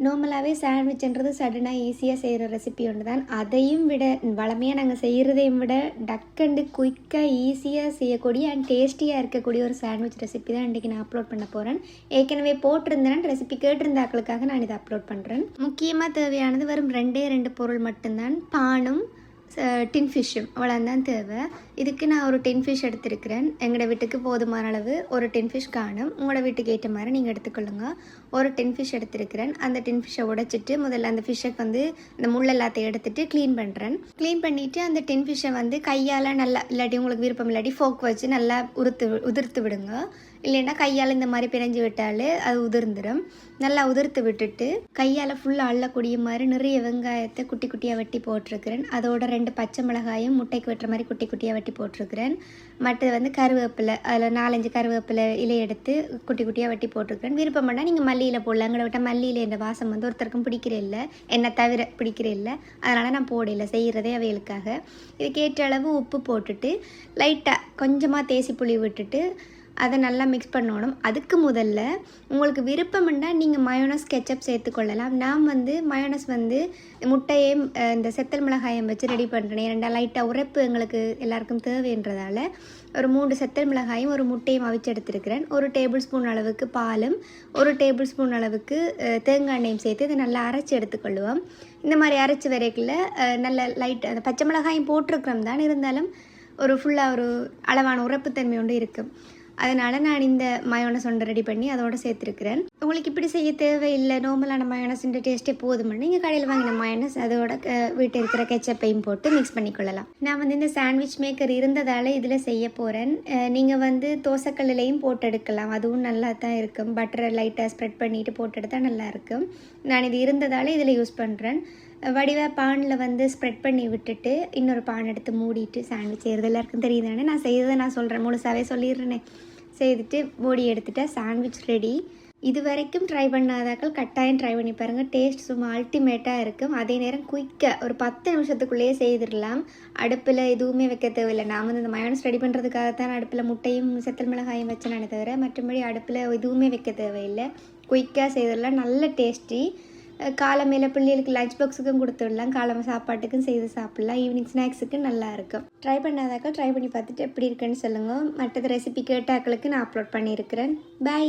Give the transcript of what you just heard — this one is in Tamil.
நார்மலாகவே சாண்ட்விச்ன்றது சடனாக ஈஸியாக செய்கிற ரெசிபி ஒன்று தான். அதையும் விட வளமையாக நாங்கள் செய்கிறதையும் விட டக்கண்டு குயிக்காக ஈஸியாக செய்யக்கூடிய அண்ட் டேஸ்டியாக இருக்கக்கூடிய ஒரு சாண்ட்விச் ரெசிபி தான் இன்றைக்கி நான் அப்லோட் பண்ண போகிறேன். ஏற்கனவே போட்டிருந்தேன் ரெசிபி கேட்டிருந்தாக்களுக்காக நான் இதை அப்லோட் பண்ணுறேன். முக்கியமாக தேவையானது வெறும் 2 பொருள் மட்டும்தான். பானும் டின் ஃபிஷ்ஷும் அவ்வளோதான் தேவை. இதுக்கு நான் ஒரு டின் ஃபிஷ் எடுத்துருக்கிறேன். எங்களோட வீட்டுக்கு போதுமான அளவு ஒரு டின் ஃபிஷ் காணும். உங்களோட வீட்டுக்கு ஏற்ற மாதிரி நீங்கள் எடுத்துக்கொள்ளுங்க. ஒரு டின் ஃபிஷ் எடுத்துருக்கிறேன். அந்த டின் ஃபிஷ்ஷை உடைச்சிட்டு முதல்ல அந்த ஃபிஷ்ஷுக்கு இந்த முள் எல்லாத்தையும் எடுத்துகிட்டு க்ளீன் பண்ணுறேன். க்ளீன் பண்ணிவிட்டு அந்த டின் ஃபிஷ்ஷை கையால் நல்லா, இல்லாட்டி உங்களுக்கு விருப்பம் இல்லாட்டி ஃபோக் வச்சு நல்லா உதிர்த்து விடுங்க. இல்லைன்னா கையால் இந்த மாதிரி பிணைஞ்சு விட்டாலே அது உதிர்ந்துடும். நல்லா உதிர்த்து விட்டுட்டு கையால் ஃபுல்லாக அள்ளக்கூடிய மாதிரி நிறைய வெங்காயத்தை குட்டி குட்டியாக வெட்டி போட்டிருக்கிறேன். அதோட 2 பச்சை மிளகாயும் முட்டைக்கு வெட்டுற மாதிரி குட்டி குட்டியாக வெட்டி போட்டிருக்கிறேன். மற்றது கருவேப்பிலை, அதில் 4-5 கருவேப்பிலை இலை எடுத்து குட்டி குட்டியாக வெட்டி போட்டிருக்கிறேன். விருப்பம் பண்ணால் நீங்கள் மல்லியில் போடலாம். அங்கே விட்டால் மல்லியில் இந்த வாசம் ஒருத்தருக்கும் பிடிக்கிற இல்லை, என்னை தவிர பிடிக்கிற இல்லை. அதனால் நான் போடலை, செய்கிறதே அவைகளுக்காக. இதுக்கு ஏற்ற அளவு உப்பு போட்டுட்டு லைட்டாக கொஞ்சமாக தேசி புளி விட்டுட்டு அதை நல்லா மிக்ஸ் பண்ணணும். அதுக்கு முதல்ல உங்களுக்கு விருப்பம்னா நீங்கள் மயோனஸ் கெச்சப் சேர்த்துக்கொள்ளலாம். நான் மயோனஸ் முட்டையும் இந்த செத்தல் மிளகாயம் வச்சு ரெடி பண்ணுறேன். 2 லைட்டாக உரைப்பு எங்களுக்கு எல்லாருக்கும் தேவைன்றதால ஒரு 3 செத்தல் மிளகாயும் ஒரு முட்டையும் அவிச்சு எடுத்துருக்கிறேன். 1 டேபிள் ஸ்பூன் அளவுக்கு பாலும் 1 டேபிள் ஸ்பூன் அளவுக்கு தேங்காய் எண்ணெயும் சேர்த்து இதை நல்லா அரைச்சி எடுத்துக்கொள்ளுவோம். இந்த மாதிரி அரைச்சி வரைக்குள்ள நல்ல லைட் அந்த பச்சை மிளகாயும் போட்டிருக்கிறோம் தான், இருந்தாலும் ஃபுல்லாக ஒரு அளவான உரைப்புத்தன்மை ஒன்று இருக்கும். அதனால் நான் இந்த மயோனஸ் ஒன்று ரெடி பண்ணி அதோடு சேர்த்துருக்கிறேன். உங்களுக்கு இப்படி செய்ய தேவையில்லை, நார்மலான மயோனஸ்ன்ற டேஸ்ட்டே போதும். நீங்கள் கடையில் வாங்கின மயோனஸ் அதோட வீட்டில் இருக்கிற கெச்சப்பையும் போட்டு மிக்ஸ் பண்ணிக்கொள்ளலாம். நான் இந்த சாண்ட்விச் மேக்கர் இருந்ததால் இதில் செய்ய போகிறேன். நீங்கள் தோசைக்கல்லையும் போட்டு எடுக்கலாம், அதுவும் நல்லா தான் இருக்கும். பட்டரை லைட்டாக ஸ்ப்ரெட் பண்ணிவிட்டு போட்டு எடுத்தால் நல்லாயிருக்கும். நான் இது இருந்ததால் இதில் யூஸ் பண்ணுறேன். வடிவாக பானில் ஸ்ப்ரெட் பண்ணி விட்டுட்டு இன்னொரு பான் எடுத்து மூடிட்டு சாண்ட்விச் செய்கிறது எல்லாருக்கும் தெரியுதானே. நான் செய்கிறத நான் சொல்கிறேன், முழுசாகவே சொல்லிடுறேனே. செய்துட்டு மூடி எடுத்துட்டா சாண்ட்விச் ரெடி. இது வரைக்கும் ட்ரை பண்ணாதாக்கள் கட்டாயம் ட்ரை பண்ணி பாருங்கள். டேஸ்ட் சும்மா அல்டிமேட்டாக இருக்கும். அதே நேரம் குயிக்காக ஒரு 10 நிமிஷத்துக்குள்ளேயே செய்திடலாம். அடுப்பில் எதுவுமே வைக்க தேவையில்லை. நான் இந்த மயோனஸ் ரெடி பண்ணுறதுக்காகத்தான் அடுப்பில் முட்டையும் செத்தல் மிளகாயும் வச்சேன் தவிர மற்றபடி அடுப்பில் எதுவுமே வைக்க தேவையில்லை. குயிக்காக செய்திடலாம். நல்ல டேஸ்டி. காலமேல பிள்ளைகளுக்கு லஞ்ச் பாக்ஸுக்கும் கொடுத்துடலாம், காலமாக சாப்பாட்டுக்கும் செய்து சாப்பிட்லாம், ஈவினிங் ஸ்நாக்ஸுக்கு நல்லாயிருக்கும். ட்ரை பண்ணாதாக்கள் ட்ரை பண்ணி பார்த்துட்டு எப்படி இருக்குன்னு சொல்லுங்கள். மற்றது ரெசிபி கேட்டாக்களுக்கு நான் அப்லோட் பண்ணியிருக்கிறேன். பை.